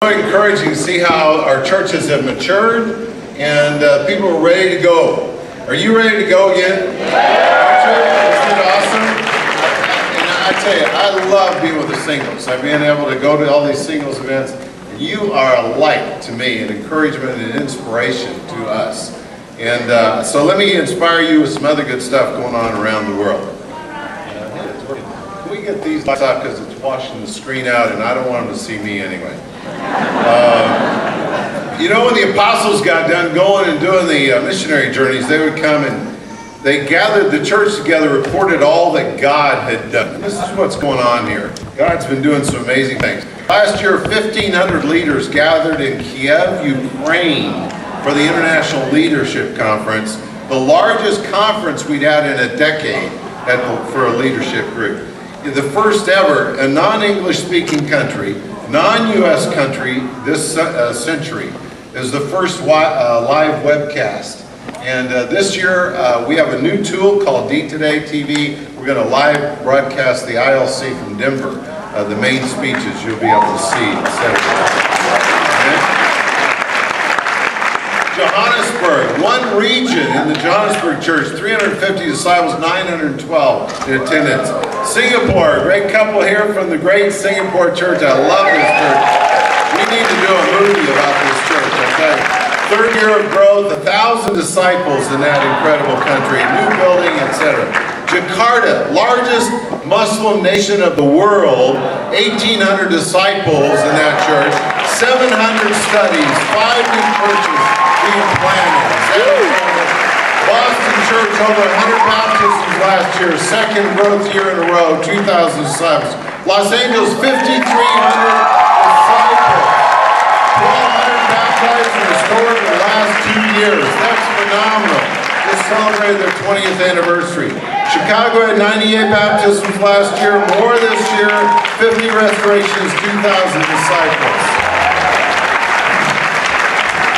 Encouraging to see how our churches have matured and people are ready to go. Are you ready to go again? Isn't it awesome? And I tell you, I love being with the singles. I've been able to go to all these singles events. You are a light to me, an encouragement and inspiration to us. And so let me inspire you with some other good stuff going on around the world. Can we get these lights off because it's washing the screen out and I don't want them to see me anyway. You know, when the apostles got done going and doing the missionary journeys, they would come and they gathered the church together, reported all that God had done. And this is what's going on here. God's been doing some amazing things. Last year, 1,500 leaders gathered in Kiev, Ukraine for the International Leadership Conference, the largest conference we'd had in a decade for a leadership group. The first ever, a non-English speaking country, non-U.S. country this century, is the first live webcast. And this year we have a new tool called D-Today TV. We're going to live broadcast the ILC from Denver. The main speeches you'll be able to see, etc. Johannesburg, one region in the Johannesburg church, 350 disciples, 912 in attendance. Singapore, a great couple here from the great Singapore church. I love this church. We need to do a movie about this church, I tell you. Third year of growth, 1,000 disciples in that incredible country, new building, etc. Jakarta, largest Muslim nation of the world, 1,800 disciples in that church, 700 studies, 5 new churches being planted. Boston Church, over 100 baptisms last year, second growth year in a row, 2,000 disciples. Los Angeles, 5,300 disciples, 1,200 baptized and restored in the last 2 years. That's phenomenal. Just celebrated their 20th anniversary. Chicago had 98 baptisms last year, more this year, 50 restorations, 2,000 disciples.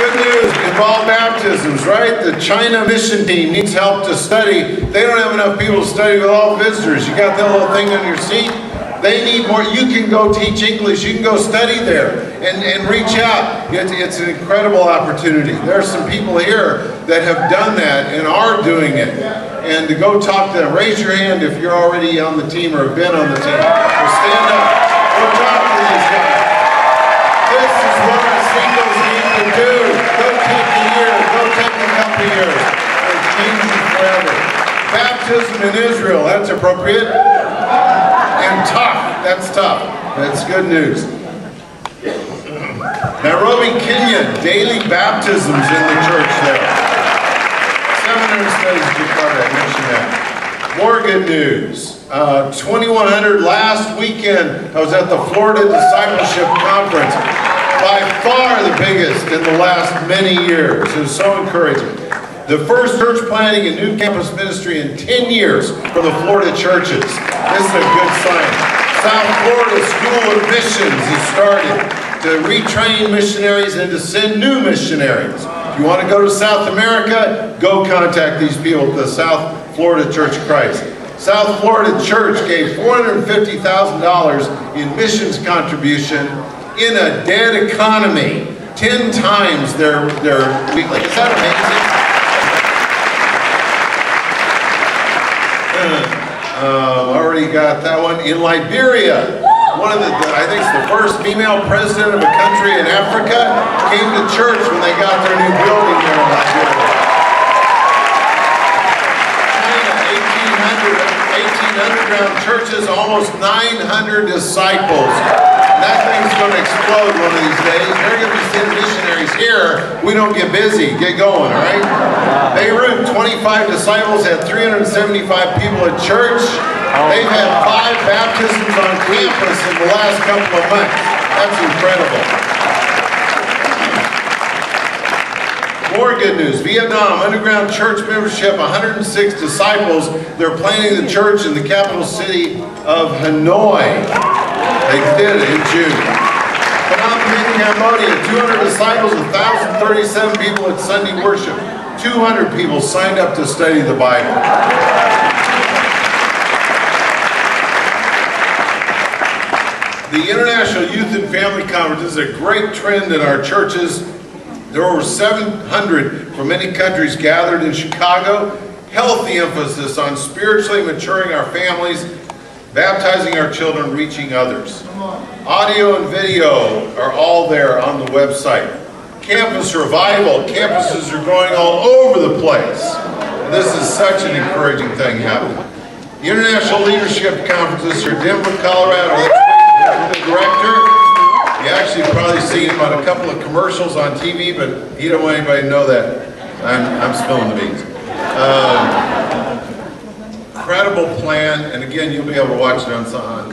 Good news, involved baptisms, right? The China mission team needs help to study. They don't have enough people to study with all visitors. You got that little thing on your seat? They need more. You can go teach English. You can go study there and reach out. It's an incredible opportunity. There are some people here that have done that and are doing it. And to go talk to them, raise your hand if you're already on the team or have been on the team. Or stand up. Go talk to these guys. This is what our singles need to do. Go take a year. Go take a couple years. It'll change you forever. Baptism in Israel, that's appropriate. And tough. That's tough. That's good news. Nairobi, Kenya, daily baptisms in the church there. 700 studies in Jakarta, I mentioned that. More good news. 2,100 last weekend. I was at the Florida Discipleship Conference. By far the biggest in the last many years. It was so encouraging. The first church planting and new campus ministry in 10 years for the Florida churches. This is a good sign. South Florida School of Missions has started to retrain missionaries and to send new missionaries. If you want to go to South America, go contact these people at the South Florida Church of Christ. South Florida Church gave $450,000 in missions contribution in a dead economy, 10 times their weekly. Is that amazing? Already got that one. In Liberia, I think it's the first female president of a country in Africa came to church when they got their new building there in Liberia. China, 18 underground churches, almost 900 disciples. That thing's going to explode one of these days. They're going to be sending missionaries here. We don't get busy. Get going, all right? Beirut, 25 disciples, had 375 people at church. They've had 5 baptisms on campus in the last couple of months. That's incredible. More good news. Vietnam, underground church membership, 106 disciples. They're planting the church in the capital city of Hanoi. They did it in June. Phnom Penh, Cambodia, 200 disciples, 1,037 people at Sunday worship. 200 people signed up to study the Bible. The International Youth and Family Conference is a great trend in our churches. There were over 700 from many countries gathered in Chicago. Healthy emphasis on spiritually maturing our families, baptizing our children, reaching others. Audio and video are all there on the website. Campus revival. Campuses are going all over the place. And this is such an encouraging thing happening. The International Leadership Conferences are Denver, Colorado. That's the director. You actually probably seen him on a couple of commercials on TV, but he don't want anybody to know that. I'm spilling the beans. Incredible plan, and again, you'll be able to watch it online.